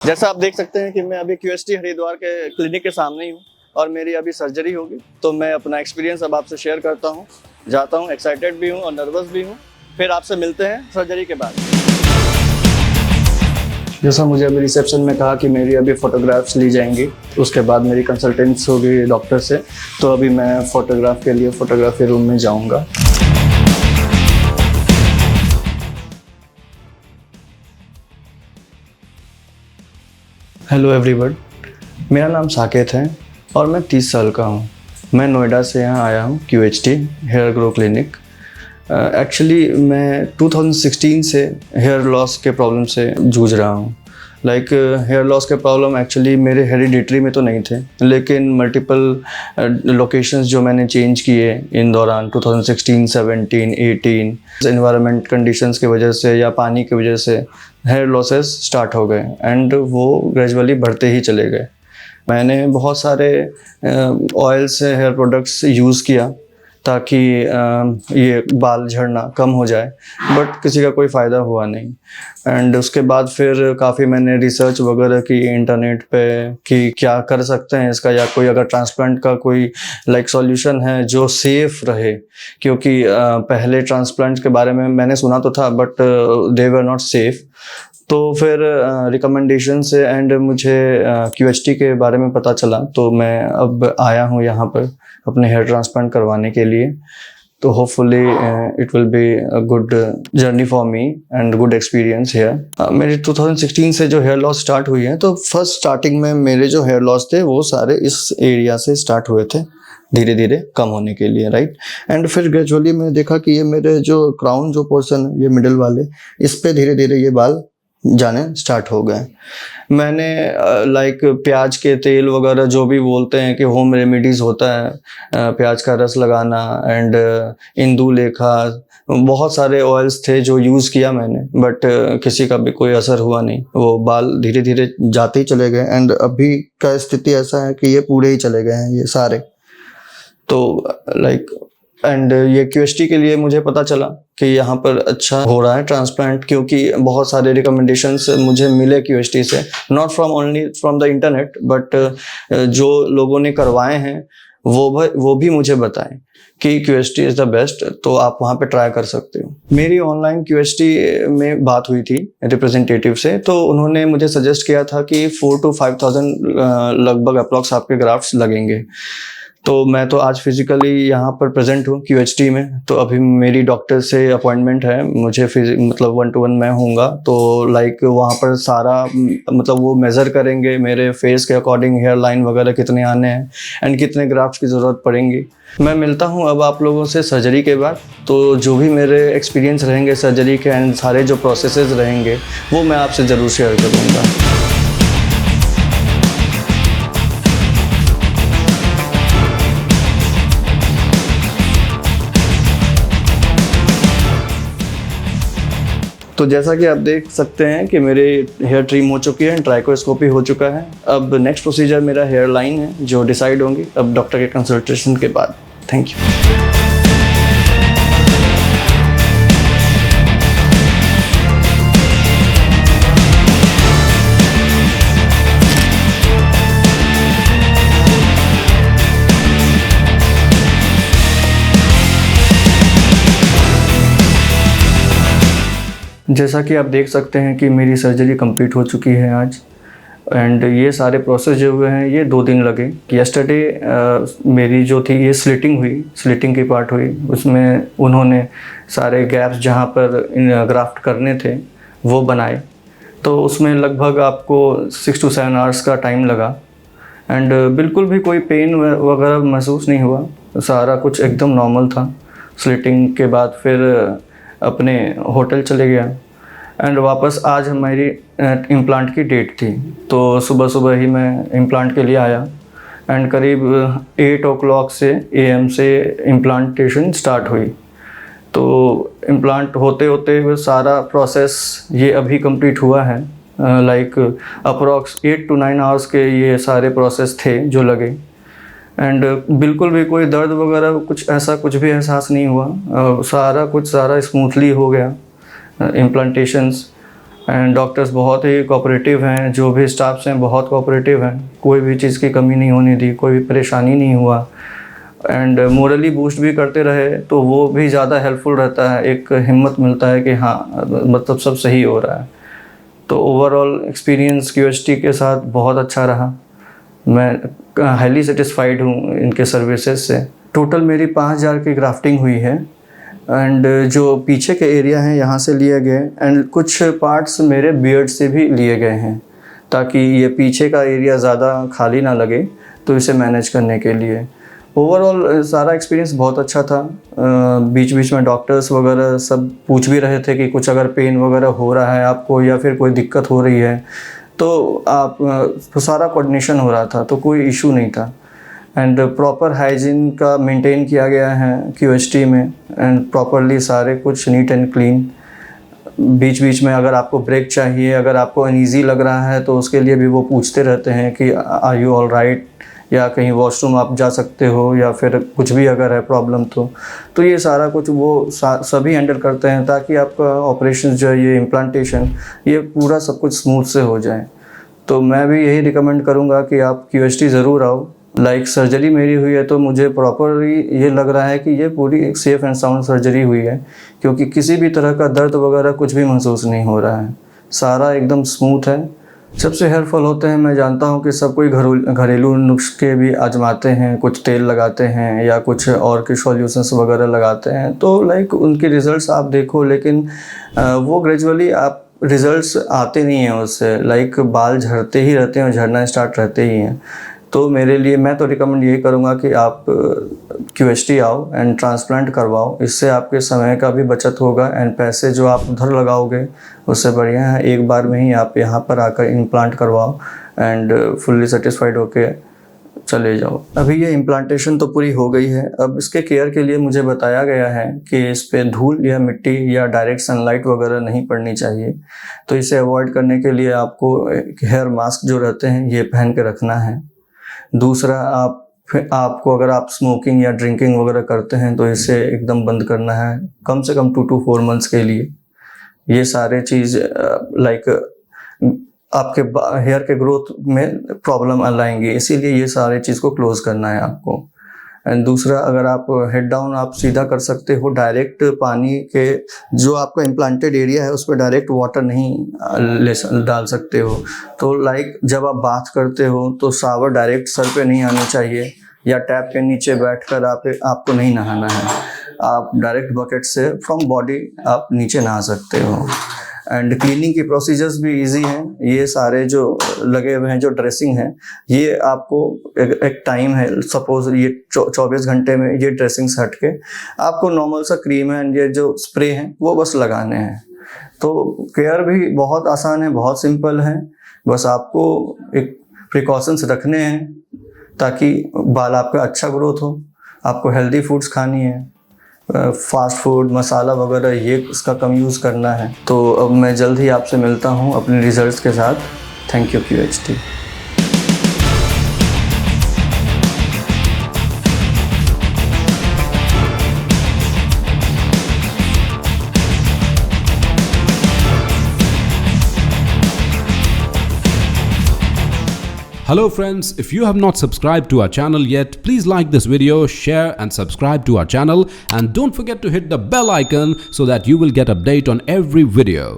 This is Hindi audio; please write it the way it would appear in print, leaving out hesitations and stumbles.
जैसा आप देख सकते हैं कि मैं अभी क्यूएसटी हरिद्वार के क्लिनिक के सामने ही हूँ और मेरी अभी सर्जरी होगी, तो मैं अपना एक्सपीरियंस अब आपसे शेयर करता हूँ। जाता हूँ, एक्साइटेड भी हूँ और नर्वस भी हूँ। फिर आपसे मिलते हैं सर्जरी के बाद। जैसा मुझे अभी रिसेप्शन में कहा कि मेरी अभी फ़ोटोग्राफ्स ली जाएंगी, उसके बाद मेरी कंसल्टेंस होगी डॉक्टर से, तो अभी मैं फ़ोटोग्राफ के लिए फ़ोटोग्राफी रूम में जाऊँगा। हेलो एवरीवन, मेरा नाम साकेत है और मैं 30 साल का हूँ। मैं नोएडा से यहाँ आया हूँ क्यूएचटी हेयर ग्रो क्लिनिक। एक्चुअली मैं 2016 से हेयर लॉस के प्रॉब्लम से जूझ रहा हूँ। हेयर लॉस के प्रॉब्लम एक्चुअली मेरे हेरिडिटरी में तो नहीं थे, लेकिन मल्टीपल लोकेशंस जो मैंने चेंज किए इन दौरान 2016, 17, 18 एनवायरनमेंट कंडीशंस की वजह से या पानी की वजह से हेयर लॉसेस स्टार्ट हो गए एंड वो ग्रेजुअली बढ़ते ही चले गए। मैंने बहुत सारे ऑयल्स हेयर प्रोडक्ट्स यूज़ किया ताकि ये बाल झड़ना कम हो जाए, बट किसी का कोई फ़ायदा हुआ नहीं। एंड उसके बाद फिर काफ़ी मैंने रिसर्च वगैरह की इंटरनेट पे कि क्या कर सकते हैं इसका, या कोई अगर ट्रांसप्लांट का कोई सॉल्यूशन है जो सेफ़ रहे, क्योंकि पहले ट्रांसप्लांट के बारे में मैंने सुना तो था but they were not safe. तो फिर रिकमेंडेशन से एंड मुझे क्यूएचटी के बारे में पता चला, तो मैं अब आया हूँ यहाँ पर अपने हेयर ट्रांसप्लांट करवाने के लिए। तो hopefully it will be a good journey for me and good experience here. मेरी 2016 से जो हेयर लॉस स्टार्ट हुई है, तो फर्स्ट स्टार्टिंग में मेरे जो हेयर लॉस थे वो सारे इस एरिया से स्टार्ट हुए थे, धीरे धीरे कम होने के लिए, राइट। एंड फिर ग्रेजुअली मैंने देखा कि ये मेरे जो क्राउन जो पोर्शन है, ये मिडिल वाले, इस पे धीरे धीरे ये बाल जाने स्टार्ट हो गए। मैंने प्याज के तेल वगैरह जो भी बोलते हैं कि होम रेमेडीज़ होता है, प्याज का रस लगाना एंड इंदु लेखा, बहुत सारे ऑयल्स थे जो यूज़ किया मैंने, बट किसी का भी कोई असर हुआ नहीं। वो बाल धीरे धीरे जाते ही चले गए एंड अभी का स्थिति ऐसा है कि ये पूरे ही चले गए हैं ये सारे। तो एंड ये क्यूएचटी के लिए मुझे पता चला कि यहाँ पर अच्छा हो रहा है ट्रांसप्लांट, क्योंकि बहुत सारे रिकमेंडेशंस मुझे मिले क्यूएचटी से, not from only from the internet, but जो लोगों ने करवाए हैं वो भी मुझे बताएं कि क्यूएचटी इज़ द बेस्ट, तो आप वहाँ पे ट्राई कर सकते हो। मेरी ऑनलाइन क्यूएचटी में बात हुई थी रिप्रेजेंटेटिव से, तो उन्होंने मुझे सजेस्ट किया था कि 4,000 to 5,000 लगभग अप्रॉक्स आपके ग्राफ्ट्स लगेंगे। तो मैं तो आज फिजिकली यहाँ पर प्रेजेंट हूँ क्यूएचटी में, तो अभी मेरी डॉक्टर से अपॉइंटमेंट है, मुझे मतलब 1-to-1 मैं होऊंगा। तो वहाँ पर सारा वो मेज़र करेंगे मेरे फेस के अकॉर्डिंग हेयर लाइन वगैरह कितने आने हैं एंड कितने ग्राफ्ट्स की ज़रूरत पड़ेंगी। मैं मिलता हूँ अब आप लोगों से सर्जरी के बाद, तो जो भी मेरे एक्सपीरियंस रहेंगे सर्जरी के एंड सारे जो प्रोसेसेस रहेंगे वो मैं आपसे ज़रूर शेयर करूँगा। तो जैसा कि आप देख सकते हैं कि मेरे हेयर ट्रिम हो चुकी है, ट्राइकोस्कोपी हो चुका है। अब नेक्स्ट प्रोसीजर मेरा हेयर लाइन है जो डिसाइड होंगी अब डॉक्टर के कंसल्टेशन के बाद। Thank you. जैसा कि आप देख सकते हैं कि मेरी सर्जरी कंप्लीट हो चुकी है आज, एंड ये सारे प्रोसेस जो हुए हैं ये 2 दिन लगे। यस्टरडे मेरी जो थी ये स्लिटिंग की पार्ट हुई, उसमें उन्होंने सारे गैप्स जहाँ पर ग्राफ्ट करने थे वो बनाए, तो उसमें लगभग आपको 6 to 7 आवर्स का टाइम लगा एंड बिल्कुल भी कोई पेन वगैरह महसूस नहीं हुआ, सारा कुछ एकदम नॉर्मल था। स्लिटिंग के बाद फिर अपने होटल चले गया एंड वापस आज हमारी इम्प्लांट की डेट थी, तो सुबह सुबह ही मैं इम्प्लांट के लिए आया एंड करीब 8 o'clock से AM से इम्प्लांटेशन स्टार्ट हुई। तो इम्प्लांट होते होते वो सारा प्रोसेस ये अभी कंप्लीट हुआ है। अप्रॉक्स 8 to 9 आवर्स के ये सारे प्रोसेस थे जो लगे एंड बिल्कुल भी कोई दर्द वगैरह कुछ भी एहसास नहीं हुआ। सारा स्मूथली हो गया इम्प्लांटेशंस। एंड डॉक्टर्स बहुत ही कोऑपरेटिव हैं, जो भी स्टाफ्स हैं बहुत कोऑपरेटिव हैं, कोई भी चीज़ की कमी नहीं होने दी, कोई भी परेशानी नहीं हुआ। एंड मोरली बूस्ट भी करते रहे तो वो भी ज़्यादा हेल्पफुल रहता है, एक हिम्मत मिलता है कि हाँ मतलब सब सही हो रहा है। तो ओवरऑल एक्सपीरियंस क्यूएचटी के साथ बहुत अच्छा रहा। मैं हाईली सेटिस्फाइड हूँ इनके सर्विसेज से। टोटल मेरी 5000 की ग्राफ्टिंग हुई है एंड जो पीछे के एरिया हैं यहाँ से लिए गए एंड कुछ पार्ट्स मेरे बियर्ड से भी लिए गए हैं, ताकि ये पीछे का एरिया ज़्यादा खाली ना लगे, तो इसे मैनेज करने के लिए। ओवरऑल सारा एक्सपीरियंस बहुत अच्छा था। बीच बीच में डॉक्टर्स वगैरह सब पूछ भी रहे थे कि कुछ अगर पेन वगैरह हो रहा है आपको या फिर कोई दिक्कत हो रही है, तो आप तो सारा कोऑर्डिनेशन हो रहा था, तो कोई इशू नहीं था। एंड प्रॉपर हाइजीन का मेंटेन किया गया है क्यूएचटी में एंड प्रॉपरली सारे कुछ नीट एंड क्लीन। बीच बीच में अगर आपको ब्रेक चाहिए, अगर आपको अनईजी लग रहा है, तो उसके लिए भी वो पूछते रहते हैं कि आर यू ऑल राइट, या कहीं वॉशरूम आप जा सकते हो, या फिर कुछ भी अगर है प्रॉब्लम तो ये सारा कुछ वो सभी हैंडल करते हैं, ताकि आपका ऑपरेशन जो है ये इम्प्लांटेशन ये पूरा सब कुछ स्मूथ से हो जाए। तो मैं भी यही रिकमेंड करूँगा कि आप क्यूएचटी ज़रूर आओ। लाइक सर्जरी मेरी हुई है तो मुझे प्रॉपरली ये लग रहा है कि ये पूरी एक सेफ़ एंड साउंड सर्जरी हुई है, क्योंकि किसी भी तरह का दर्द वगैरह कुछ भी महसूस नहीं हो रहा है, सारा एकदम स्मूथ है। सबसे हेल्पफुल होते हैं, मैं जानता हूँ कि सब कोई घरेलू नुस्खे भी आजमाते हैं, कुछ तेल लगाते हैं या कुछ और के सॉल्यूशंस वगैरह लगाते हैं, तो लाइक उनके रिज़ल्ट्स आप देखो, लेकिन वो ग्रेजुअली आप रिज़ल्ट्स आते नहीं हैं उससे, लाइक बाल झड़ते ही रहते हैं और झड़ना स्टार्ट रहते ही हैं। तो मेरे लिए मैं तो रिकमेंड यही करूँगा कि आप क्यूएचटी आओ एंड ट्रांसप्लांट करवाओ, इससे आपके समय का भी बचत होगा एंड पैसे जो आप उधर लगाओगे उससे बढ़िया है एक बार में ही आप यहाँ पर आकर इम्प्लांट करवाओ एंड फुल्ली सेटिस्फाइड होके चले जाओ। अभी ये इम्प्लांटेशन तो पूरी हो गई है, अब इसके केयर के लिए मुझे बताया गया है कि इस पे धूल या मिट्टी या डायरेक्ट सनलाइट वगैरह नहीं पड़नी चाहिए, तो इसे अवॉइड करने के लिए आपको हेयर मास्क जो रहते हैं ये पहन के रखना है। दूसरा, आपको अगर आप स्मोकिंग या ड्रिंकिंग वगैरह करते हैं तो इसे एकदम बंद करना है, कम से कम 2 to 4 मंथ्स के लिए। ये सारे चीज़ लाइक आपके हेयर के ग्रोथ में प्रॉब्लम लाएंगे, इसीलिए ये सारे चीज़ को क्लोज़ करना है आपको। एंड दूसरा, अगर आप हेड डाउन आप सीधा कर सकते हो, डायरेक्ट पानी के जो आपका इम्प्लांटेड एरिया है उस पर डायरेक्ट वाटर नहीं डाल सकते हो। तो लाइक जब आप बाथ करते हो तो शावर डायरेक्ट सर पे नहीं आना चाहिए, या टैप के नीचे बैठकर आपको नहीं नहाना है, आप डायरेक्ट बकेट से फ्रॉम बॉडी आप नीचे नहा सकते हो। एंड क्लीनिंग की प्रोसीजर्स भी इजी हैं, ये सारे जो लगे हुए हैं जो ड्रेसिंग है, ये आपको एक टाइम है, सपोज ये 24 घंटे में ये ड्रेसिंग्स हट के आपको नॉर्मल सा क्रीम है ये जो स्प्रे हैं वो बस लगाने हैं। तो केयर भी बहुत आसान है, बहुत सिंपल है, बस आपको एक प्रिकॉशंस रखने हैं ताकि बाल आपका अच्छा ग्रोथ हो। आपको हेल्दी फूड्स खानी है, फास्ट फूड मसाला वगैरह ये इसका कम यूज़ करना है। तो अब मैं जल्द ही आपसे मिलता हूँ अपने रिजल्ट्स के साथ। Thank you QHT. Hello friends, if you have not subscribed to our channel yet, please like this video, share and subscribe to our channel, and don't forget to hit the bell icon so that you will get update on every video.